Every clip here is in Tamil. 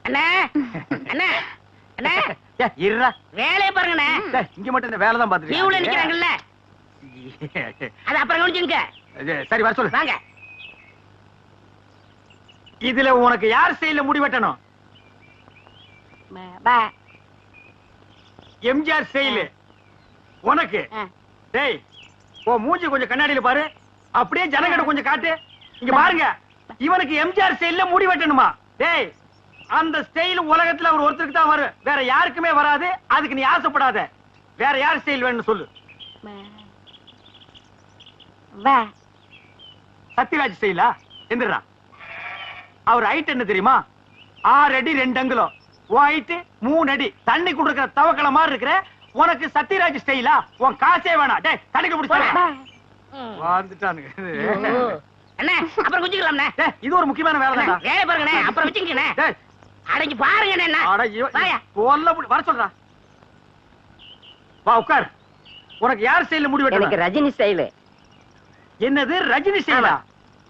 அண்ணா அண்ணா அண்ணா இருடா வேலையை பாருங்கண்ணே. இங்க மட்டும் இந்த வேலை தான் பாத்துட்டு கியூல நிக்கிறாங்கல்ல, அது அப்புறம் கவனிச்சுங்க. சரி வர சொல்லு. வாங்க. இதுல உனக்கு யார் ஸ்டைல்ல முடி வெட்டணும்? எம்ஜிஆர் ஸ்டைல் உனக்கு. டேய் ஓ மூஞ்சி கொஞ்சம் கண்ணாடியில பாரு, அப்படியே ஜனங்கட கொஞ்சம் காட்டு. இங்க பாருங்க, இவனுக்கு எம்ஜிஆர் ஸ்டைல்ல முடி வெட்டணுமா? டேய் அந்த ஸ்டைல் உலகத்துல அவர் ஒருத்தருக்கு தான் வரும், வேற யாருக்குமே வராது. அதுக்கு நீ ஆசைப்படாத. வேற யார் ஸ்டைல் வேணும்னு சொல்லு. சத்யராஜ் ஸ்டைலா? எந்திரா. அவர் ஹைட் என்ன தெரியுமா? 6 அடி 2 அங்குலம். ஹைட் 3 அடி. தண்ணி குடுக்கிற தவக்கல மாதிரி இருக்கிற உனக்கு சத்யராஜ் ஸ்டைலா? உன் காசே வேணாம். டேய் தண்ணிக்கு பிடிச்சா வந்துட்டானுங்க. அண்ணே அப்புறம் குஞ்சிக்கலாம்ண்ணே. டேய் இது ஒரு முக்கியமான வேலை தான். வேலை பாருங்கண்ணே, அப்புறம் வச்சுக்கண்ணே. டேய் அடங்கி பாருங்க என்ன. வாயா போல்ல வர சொல்றா. வா உட்கார். உனக்கு யார் ஸ்டைல்ல முடி வெட்டணும்? எனக்கு ரஜினி ஸ்டைல். என்னது ரஜினி ஸ்டைலா?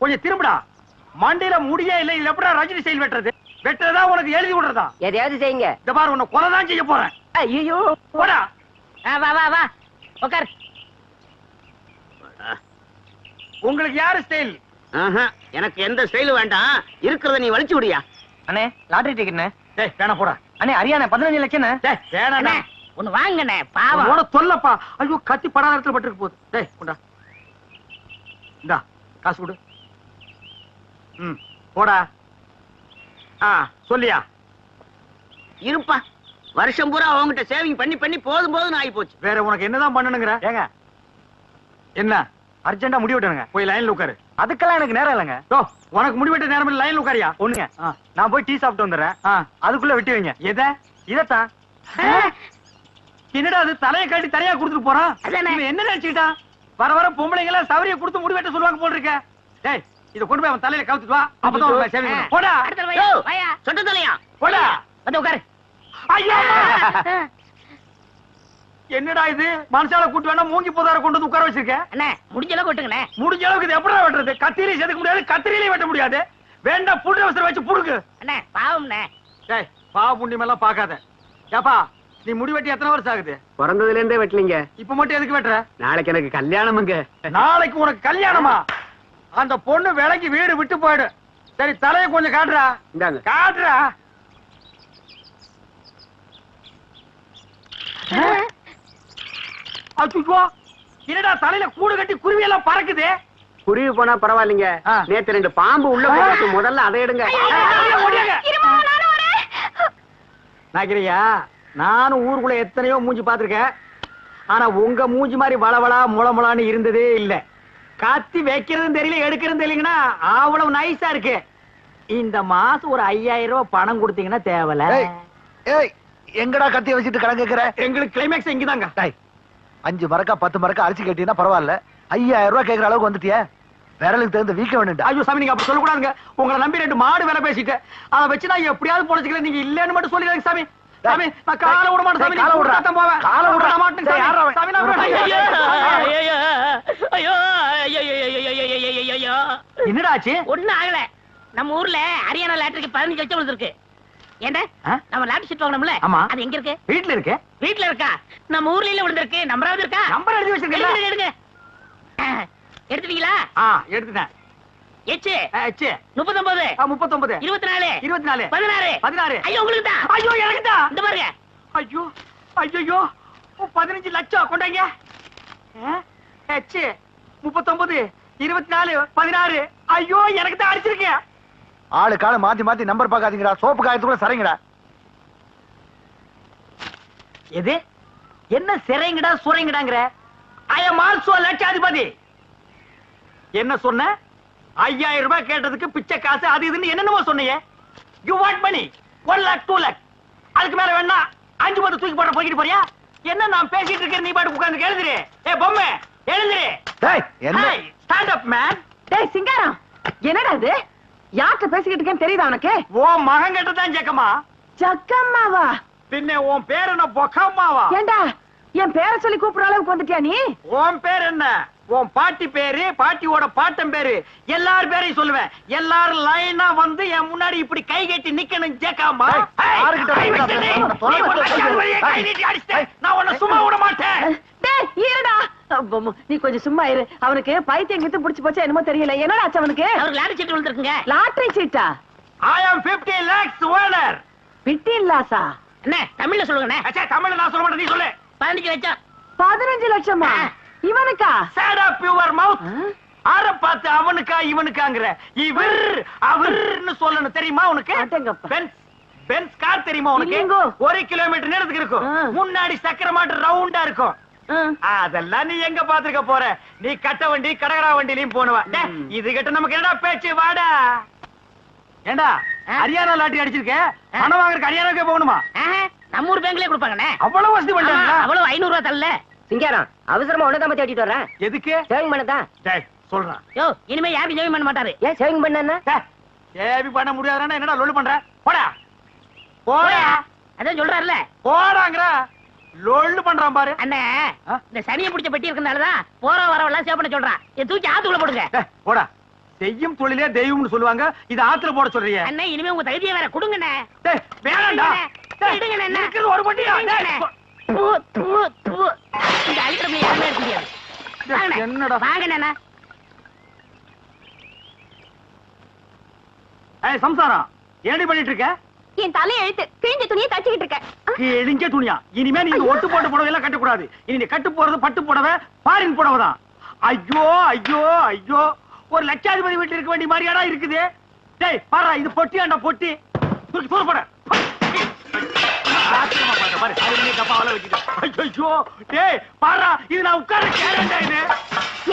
கொஞ்சம் திரும்புடா. மண்டையில முடியே இல்ல, இதுல எப்படா ரஜினி ஸ்டைல் வெட்டுறது? வெட்டுறதா உனக்கு எழுதி விடுறதா? எதையாவது செய்யுங்க. இந்த பாரு உன்னை கொலை தான் செய்ய போறேன். ஐயோ போடா. வா வா வா உட்கார். உங்களுக்கு யாரு ஸ்டைல்? எனக்கு எந்த ஸ்டைல் வேண்டாம், இருக்கிறத நீ வலிச்சு விடியா. அண்ணே லாட்டரி டிக்கெட்ண்ணே. டேய் வேணா போடா. அண்ணே ஹரியானா 15 லட்சம். டேய் வேணாண்ணே, ஒன்னு வாங்கண்ணே. பாவம் உன தொல்லப்பா. ஐயோ கத்தி படாத இடத்துல பட்டுருக்கு போகுது. டேய் கொண்டா. இந்தா காசு கொடு. போடா. சொல்லியா? இருப்பா, வருஷம் பூரா அவங்ககிட்ட சேவிங் பண்ணி பண்ணி போதும் போதும் ஆகி போச்சு. வேற உனக்கு என்னதான் பண்ணணுங்கிற? ஏங்க என்ன அர்ஜென்டா முடி வெட்டணுங்க. போய் லைன்ல உட்காரு. அதுக்கெல்லாம் எனக்கு நேரம் இல்லைங்க. உனக்கு முடி வெட்ட நேரம் இல்ல, லைன்ல உட்காரியா? ஒண்ணுங்க, நான் போய் டீ சாப்பிட்டு வந்துடுறேன். அதுக்குள்ள வெட்டி வைங்க. எதை? இதத்தான். என்னடா அது தலையை காட்டி தரையா கொடுத்துட்டு போறான்? இவன் என்ன நினைச்சுக்கிட்டான்? வர வர பொம்பளைங்க எல்லாம் சவரிய கொடுத்து முடி வெட்ட சொல்லுவாங்க போல் இருக்க. டேய் இத கொண்டு போய் அவன் தலையில கவுத்துட்டு வா. அப்பதான் உனக்கு சேவிங் பண்ணு. போடா. சொட்ட தலையா? போடா. வந்து உட்காரு. ஐயோ என்னடா இது? மனசால கூட்டு வேணா மூங்கி போதார கொண்டு வந்து உட்கார வச்சிருக்க. அண்ணே முடிஞ்ச அளவுக்கு வெட்டுங்கண்ணே. முடிஞ்ச அளவுக்கு இது எப்படா வெட்டுறது? கத்திரியில செதுக்க முடியாது, கத்திரியிலே வெட்ட முடியாது. வேண்டாம் புடிற அவசரம் வச்சு புடுக்கு. அண்ணே பாவம்ண்ணே. டேய் பாவ புண்ணியம் எல்லாம் பாக்காத. ஏப்பா நீ முடி வெட்டி எத்தனை வருஷம் ஆகுது? பிறந்ததுல இருந்தே வெட்டலீங்க. இப்ப மட்டும் எதுக்கு வெட்டுற? நாளைக்கு எனக்கு கல்யாணமுங்க. நாளைக்கு உனக்கு கல்யாணமா? அந்த பொண்ணு விலைக்கு வீடு விட்டு போயிடு. சரி தலையை கொஞ்சம் காட்டுறா. இந்தாங்க. காட்டுறா. அச்சுச்சோ என்னடா தலையில கூடு கட்டி குருவி எல்லாம் பறக்குது. குருவி போனா பரவாயில்லைங்க. நேத்து 2 பாம்பு உள்ள போட்டு முதல்ல அதை எடுங்க. நாக்கிரியா, நானும் ஊருக்குள்ள எத்தனையோ மூஞ்சி பாத்திருக்கேன். ஆனா உங்க மூஞ்சி மாதிரி வளவளா முளமுளான்னு இருந்ததே இல்ல. கத்தி வைக்கிறதும் தெரியல, எடுக்கிறதும் தெரியலங்கன்னா அவ்வளவு நைஸா இருக்கு. இந்த மாசம் ஒரு 5000 ரூபாய் பணம் கொடுத்தீங்கன்னா தேவல. எங்கடா கத்திய வச்சுட்டு கடன் கேக்குற? எங்களுக்கு கிளைமேக்ஸ் இங்கதாங்க. 5 மரக்கா 10 மரக்கா அரிசி கேட்டீங்கன்னா பரவாயில்ல, 5000 ரூபாய் கேக்குற அளவுக்கு வந்துட்டிய. விரலுக்கு தகுந்த வீக்க வேணும்டா. ஐயோ சாமி நீங்க அப்படி சொல்லக்கூடாதுங்க. உங்களை நம்பி 2 மாடு வேலை பேசிட்டு அதை வச்சு நான் எப்படியாவது பொழைச்சிக்கிறேன். நீங்க இல்லன்னு மட்டும் சொல்லிடுங்க சாமி. சாமி நான் காலை விட மாட்டேன் சாமி. காலை விடுறா. போவேன். காலை விட மாட்டேன் சாமி. என்னடா ஆச்சு? ஒண்ணும் ஆகல. நம்ம ஊர்ல ஹரியானா லாட்டரிக்கு 15 லட்சம் விழுந்திருக்கு. ஏண்டா நம்ம லாட்டரி சீட் வாங்கணும்ல, அது எங்க இருக்கு? வீட்ல இருக்கு. வீட்ல இருக்கா? நம்ம ஊர்ல விழுந்திருக்கு. நம்பராவது இருக்கா? நம்பர் எழுதி வச்சிருக்கீங்களா? எடுங்க. எடுத்துட்டீங்களா? எடுத்துட்டேன். எச்சு 39 39 24 24 16 ஐயோ உங்களுக்கு தான். ஐயோ எனக்கு தான். இந்த பாருங்க. ஐயோ ஐயோ 15 லட்சம் கொண்டாங்க. எச்சு 39 24 16 ஐயோ எனக்கு தான் அடிச்சிருக்கேன். ஆளு கால மாத்தி மாத்தி நம்பர் பாக்காதீங்கடா. சோப்பு காயத்துக்குள்ள சரிங்கடா. எது என்ன சிறைங்கடா சுரைங்கடாங்கற? ஐ அம் ஆல்சோ லட்சாதிபதி. என்ன சொன்ன? 5000 ரூபாய் கேட்டதுக்கு பிச்சை காசு அது இதுன்னு என்னென்னமோ சொன்னீங்க. You want money 1 lakh 2 lakh. அதுக்கு மேல வேணா 5 10 தூக்கி போட போயிட்டு போறியா? என்ன நான் பேசிட்டு இருக்கேன், நீ பாட்டு உட்கார்ந்து எழுதுறே. ஏய் பொம்மை எழுதுறே. டேய் என்ன? Stand up man. டேய் சிங்காரம், என்னடா இது? யார்கிட்ட பேசிக்கிட்டு இருக்கேன்னு தெரியுதா உனக்கு? ஓ மகன் கிட்ட தான் ஜக்கம்மா. ஜக்கம்மாவா? பின்ன உன் பேர் என்ன? பொக்கம்மாவா? ஏண்டா என் பேரை சொல்லி கூப்பிடுற அளவுக்கு வந்துட்டியா நீ? உன் பேர் என்ன? உன் பாட்டி பேரு, பாட்டியோட பாட்டம் பேரு, எல்லார் பேரையும் சொல்லுவேன். எல்லாரும் லைனா வந்து என் முன்னாடி இப்படி கை கட்டி நிக்கணும். ஜேக்காமா, நான் உன்னை சும்மா விட மாட்டேன். நீ கொஞ்சம் சும்மா இரு. அவனுக்கு பைத்தியம் கித்து புடிச்சு போச்சா என்னமோ தெரியல. என்னடா ஆச்சு அவனுக்கு? அவருக்கு லாட்டரி சீட்டு விழுந்திருக்குங்க. லாட்டரி சீட்டா? I am 50 lakhs owner. 15 லாக்ஸா? என்ன தமிழ்ல சொல்லுங்கண்ணே. அச்சா தமிழ்ல நான் சொல்ல மாட்டேன், நீ சொல்லு. 15 லட்சம். 15 லட்சமா? இவனுக்கா? Shut up your mouth. ஆற பார்த்து அவனுக்கா இவனுக்காங்கற. இவர் அவர்னு சொல்லணும் தெரியுமா உனக்கு? பென்ஸ் கார் தெரியுமா உனக்கு? 1 கிலோமீட்டர் நேரத்துக்கு இருக்கும். முன்னாடி சக்கர மாட்டு ரவுண்டா இருக்கும். அதெல்லாம் நீ எங்க பாத்துக்க போற? நீ கட்ட வண்டி கடகரா வண்டிலையும் போனவா. இது கிட்ட நமக்கு என்னடா பேச்சு? வாடா. ஏண்டா ஹரியானா லாட்டரி அடிச்சிருக்க, பணம் வாங்குறதுக்கு ஹரியானாக்கே போகணுமா? நம்ம ஊர் பேங்க்லயே கொடுப்பாங்கண்ணே. அவ்வளவு வசதி பண்றாங்க. அவ்வளவு 500 ரூபாய் தரல. சிங்காரம் அவசரமா உனதாம தேடிட்டு வரேன். எதுக்கு? சேவிங் பண்ணதான். டேய் சொல்றேன். யோ இனிமே யாரும் சேவிங் பண்ண மாட்டாரு. ஏன் சேவிங் பண்ணா? சேவி பண்ண முடியாதுன்னா என்னடா லொல்லு பண்ற? போடா போடா. அதான் சொல்றாருல போடாங்கற. லொல்லு பண்றான் பாரு. அண்ணே இந்த சனியை பிடிச்ச பெட்டி இருக்கறனாலதான் போற வரவெல்லாம் சேவ் பண்ண சொல்றான். இத தூக்கி ஆத்துக்குள்ள போடுங்க. போடா. செய்யும் தொழிலே தெய்வம்னு சொல்லுவாங்க. இது ஆத்துல போட சொல்றீங்க. அண்ணே இனிமே உங்க தகுதியை வேற கொடுங்கண்ணே. டேய் வேணாம்டா. எடுங்கண்ணே. என்ன இருக்குது ஒரு பொட்டியா? இந்த அல்ட்ரா யாருமே எடுக்க முடியாது. என்னடா வாங்கண்ணே. ஏய் சம்சாரம், ஏண்டி பண்ணிட்டு இருக்க? என் தலை எழுத்து கிழிஞ்ச துணியை தச்சுக்கிட்டு இருக்கேன். கிழிஞ்ச துணியா? இனிமே நீங்க ஒட்டு போட்ட புடவை எல்லாம் கட்ட கூடாது. இனி நீ கட்டு போறது பட்டு புடவை, ஃபாரின் புடவை தான். ஐயோ ஐயோ ஐயோ, ஒரு லட்சாதிபதி வீட்டுல இருக்க வேண்டிய மாதிரியாடா இருக்குது. டேய் பாரு, இது பொட்டியாண்டா பொட்டி. தூக்கி தூர போட. பாரு அதுலயே கப்பாவல வச்சிட்டு. ஐயோ டேய் பாரு, இது நான் உட்கார்ற சேரண்டா இது.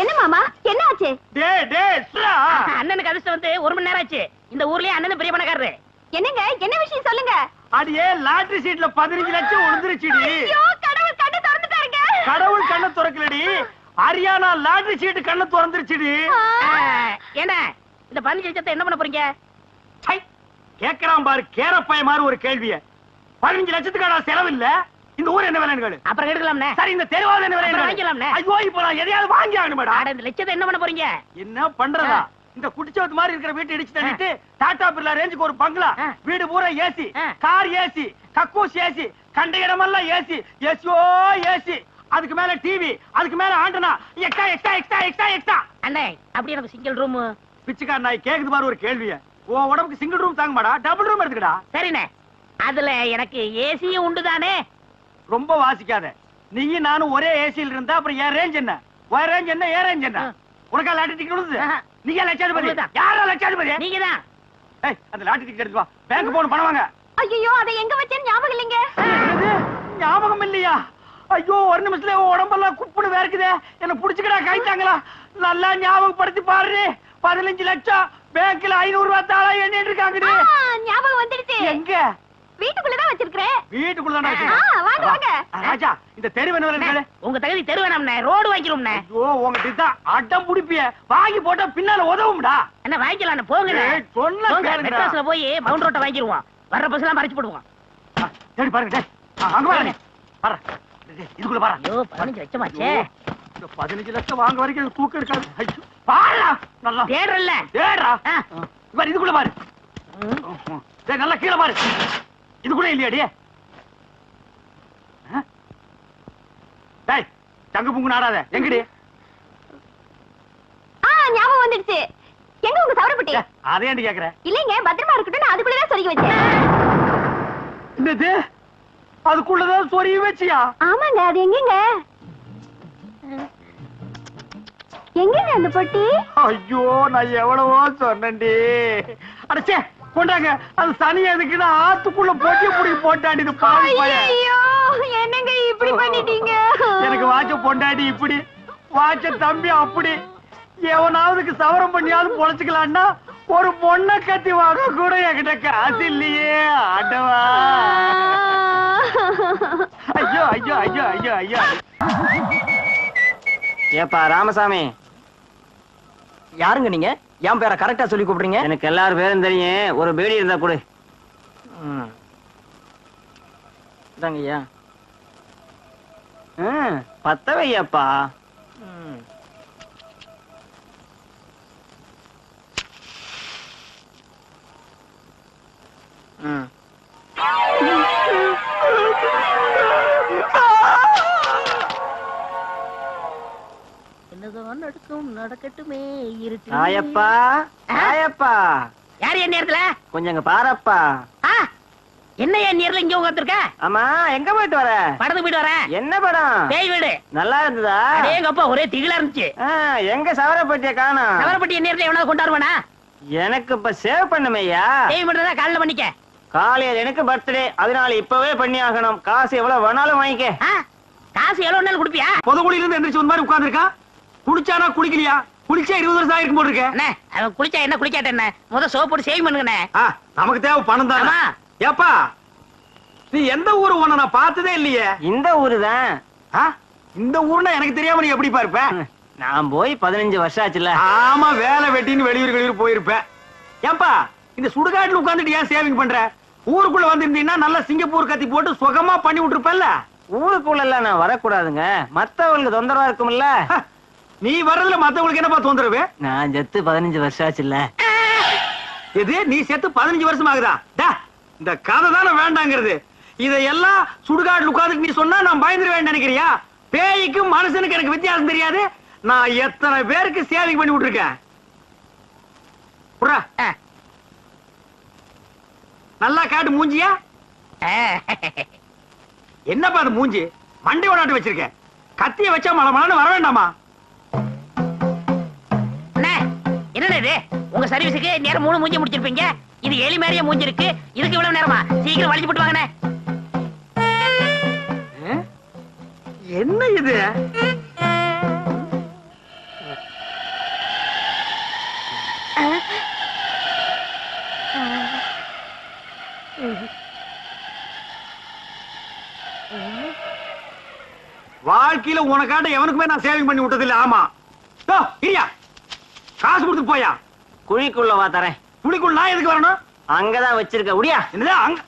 என்ன மாமா என்ன ஆச்சு? டேய் டேய் சுரா, அண்ணனுக்கு அதிர்ஷ்டம் வந்து 1 மணி நேரம் ஆச்சு. இந்த ஊர்லயே அண்ணன் பெரிய பணக்காரரு. என்னங்க என்ன விஷயம் சொல்லுங்க. அடியே லாட்டரி சீட்ல 15 லட்சம் விழுந்துருச்சுடி. ஐயோ கடவுள் கண்ணை திறந்துட்டாருங்க. கடவுள் கண்ணை திறக்கலடி, ஹரியானா லாட்டரி சீட் கண்ணை திறந்துருச்சுடி. ஏன்னா இந்த 15 லட்சத்தை என்ன பண்ண போறீங்க? கேக்குறான் பாரு கேரப்பாய மாதிரி ஒரு கேள்விய. 15 லட்சத்துக்கான செலவு இல்ல. இந்த ஊர் என்ன விலைன்னு கேளு. அப்புறம் எடுக்கலாம்னே. சரி இந்த தெருவாத என்ன விலை வாங்கிக்கலாம்னே. ஐயோ இப்போ நான் எதையாவது வாங்கி ஆகணுமேடா. இந்த லட்சத்தை என்ன பண்ண போறீங்க? என்ன பண்றதா? இந்த குடிச்சவத்து மாதிரி இருக்கிற வீட்டை இடிச்சு தள்ளிட்டு டாடா பிர்லா ரேஞ்சுக்கு ஒரு பங்களா, வீடு பூரா ஏசி, கார் ஏசி, கக்கூஸ் ஏசி, கண்ட இடமெல்லாம் ஏசி, ஏசியோ ஏசி, அதுக்கு மேல டிவி, அதுக்கு மேல antenna, extra extra extra extra extra. அண்ணே அப்படி எனக்கு சிங்கிள் ரூம். பிச்சைக்கார நாய் கேக்குது பாரு ஒரு கேள்விய. உன் உடம்புக்கு சிங்கிள் ரூம் தாங்க மாடா, டபுள் ரூம் எடுத்துக்கடா. சரிண்ணே, அதுல எனக்கு ஏசியும் உண்டுதானே? ரொம்ப வாசிக்காத. நீயும் நானும் ஒரே ஏசியில் இருந்தா அப்புறம் என் ரேஞ்ச் என்ன, உன் ரேஞ்ச் என்ன, என் ரேஞ்ச் என்ன? உனக்கா லாட்டரி டிக்கெட் விழுது? நீங்க லட்சாதிபதி? யாரா லட்சாதிபதி? நீங்கதான். ஏய் அந்த லாட்டரி டிக்கெட் எடுத்து வா, பேங்க் போன பணம் வாங்க. ஐயோ அதை எங்க வச்சேன்னு ஞாபகம் இல்லைங்க. ஞாபகம் இல்லையா? ஐயோ ஒரு நிமிஷத்துல உடம்பெல்லாம் குப்புன்னு வேர்க்குதே. என்ன புடிச்சுக்கடா கைத்தாங்களா? நல்லா ஞாபகப்படுத்தி பாரு. 15 லட்சம் பேங்க்ல 500 ரூபாய் தாளா எண்ணிட்டு இருக்காங்கடி. ஞாபகம் வந்துடுச்சு. எங்க? வீட்டுக்குள்ளதான் வச்சிருக்கேன். வீட்டுக்குள்ளதான் வாங்க வாங்க. ராஜா இந்த தெரு வேணும். உங்க தகுதி தெரு வேணாம்ண்ணே, ரோடு வாங்கிக்கிறோம்ண்ணே. ஐயோ உங்ககிட்ட தான் அடம் புடிப்பிய. வாங்கி போட்டா பின்னால உதவும்டா. என்ன வாங்கிக்கலாம் போங்க. சொன்ன மெட்ராஸ்ல போய் மவுண்ட் ரோட்டை வாங்கிடுவோம். வர்ற பஸ் எல்லாம் மறைச்சு போடுவோம். தேடி பாருங்க. டேய் அங்க பாருங்க. பாரு இதுக்குள்ள பாரு. ஐயோ 15 லட்சம் ஆச்சே. இந்த 15 லட்சம் வாங்க வரைக்கும் தூக்கம் இருக்காது. ஐயோ பாருடா. நல்லா தேடுறல்ல. தேடுறா. பாரு இதுக்குள்ள பாரு. டேய் நல்லா கீழ பாரு. இதுக்குள்ள இல்லையாடி? டேய் தங்க புங்கு நாடாத. எங்கடி? ஞாபகம் வந்துடுச்சு. எங்க உங்க சவரப்பட்டி? அதே ஏன்டி கேக்குற? இல்லைங்க பத்திரமா இருக்கட்டும், நான் அதுக்குள்ளதான் சொருகி வச்சேன். என்னது? அதுக்குள்ளதான் சொருகி வச்சியா? ஆமாங்க. அது எங்கங்க? எங்கங்க அந்த பொட்டி? ஐயோ நான் எவ்வளவோ சொன்னேன்டி. அடச்சே கொண்டாங்க. அது சனி எதுக்குன்னு ஆத்துக்குள்ள போட்டி புடி போட்டாடி. இது பாவி பையன். ஐயோ என்னங்க இப்படி பண்ணிட்டீங்க? எனக்கு வாட்ச பொண்டாடி இப்படி, வாட்ச தம்பி அப்படி. எவனாவதுக்கு சவரம் பண்ணியாவது பொழைச்சுக்கலான்னா ஒரு பொண்ணை கத்தி வாங்க கூட என்கிட்ட காசு இல்லையே. ஆண்டவா. ஐயோ ஐயோ ஐயோ ஐயோ ஐயோ. ஏப்பா ராமசாமி, யாருங்க நீங்க? என் பேரை கரெக்டா சொல்லி கூப்பிடுறீங்க? எனக்கு எல்லாரும் பேரும் தெரியும். ஒரு பேடி இருந்தா கொடு. இதாங்கய்யா. பத்த வையப்பா. என்னதான் நடக்கும் நடக்கட்டுமே இருக்கு. தாயப்பா தாயப்பா, யாரு என் நேரத்துல? கொஞ்சம் இங்க பாரப்பா. என்ன என் நேரத்துல இங்க உட்கார்ந்திருக்க? ஆமா, எங்க போயிட்டு வர? படத்துக்கு போயிட்டு வரேன். என்ன படம்? பேய் வீடு. நல்லா இருந்ததா? எங்க அப்பா ஒரே திகிலா இருந்துச்சு. எங்க சவரப்பட்டிய காணோம். சவரப்பட்டி என் நேரத்துல எவனாவது கொண்டாடுவானா? எனக்கு இப்ப சேவ் பண்ணுமையா? சேவ் பண்றதா காலையில பண்ணிக்க. காலையில எனக்கு பர்த்டே, அதனால இப்பவே பண்ணி ஆகணும். காசு எவ்வளவு வேணாலும் வாங்கிக்க. காசு எவ்வளவு நாள் குடுப்பியா? பொதுக்குழியில இருந்து எந்திரிச்சு ஒரு மாதிரி உட்கார்ந்துருக்கா. குளிச்சானா குளிக்கலையா? குளிச்சா 20 வருஷம் ஆயிருக்கும் போல இருக்கு. அண்ணே, அவன் குளிச்சா என்ன குளிக்காட்ட என்ன? முத சோப் போட்டு சேவ் பண்ணுங்கண்ணே. நமக்கு தேவை பணம் தான். ஆமா. ஏப்பா, நீ எந்த ஊரு உன்ன நான் பார்த்ததே இல்லையே. இந்த ஊரு தான். இந்த ஊர்னா எனக்கு தெரியாம நீ எப்படி பாருப்ப? நான் போய் 15 வருஷம் ஆச்சுல. ஆமா, வேலை வெட்டின்னு வெளியூர் போயிருப்பேன். ஏப்பா, இந்த சுடுகாட்டுல உட்கார்ந்துட்டு ஏன் சேவிங் பண்ற? ஊருக்குள்ள வந்திருந்தீங்கன்னா நல்லா சிங்கப்பூர் கத்தி போட்டு சுகமா பண்ணி விட்டுருப்பல்ல. ஊருக்குள்ள எல்லாம் நான் வரக்கூடாதுங்க, மத்தவங்களுக்கு தொந்தரவா இருக்கும்ல. நீ வர்றதுல மத்தவங்களுக்கு என்னப்பா தொந்தரவு? நான் செத்து 15 வருஷம் ஆச்சுல்ல. இது நீ செத்து 15 வருஷம் ஆகுதா? இந்த கதை தானே வேண்டாங்கிறது. இதையெல்லாம் சுடுகாட்டுல உட்கார்ந்துட்டு நீ சொன்னா நான் பயந்துருவேன் நினைக்கிறியா? பேய்க்கும் மனுஷனுக்கு எனக்கு வித்தியாசம் தெரியாது. நான் எத்தனை பேருக்கு சேவிங் பண்ணி விட்டுருக்கேன். நல்லா காட்டு மூஞ்சியா. என்னப்பா அது மூஞ்சி? மண்டை ஓடாட்டு வச்சிருக்க. கத்திய வச்சா மழை வர வேண்டாமா? என்னடா இது? உங்க சர்வீஸுக்கு நேரம் 3 மூஞ்சி முடிச்சிருப்பீங்க. இது எலி மாதிரியே மூஞ்சி இருக்கு. இதுக்கு இவ்வளவு நேரமா? சீக்கிரம் வலிச்சு போட்டு வாங்கண்ணே. என்ன இது? வாழ்க்கையில உனக்காட்ட எவனுக்குமே நான் சேவிங் பண்ணி விட்டது இல்ல. ஆமா, இல்லையா? காசு கொடுத்து போயா. குழிக்குள்ள வா தரேன். குழிக்குள்ள நான் எதுக்கு வரணும்? அங்கதான் வச்சிருக்க. உடியா. என்னது அங்க?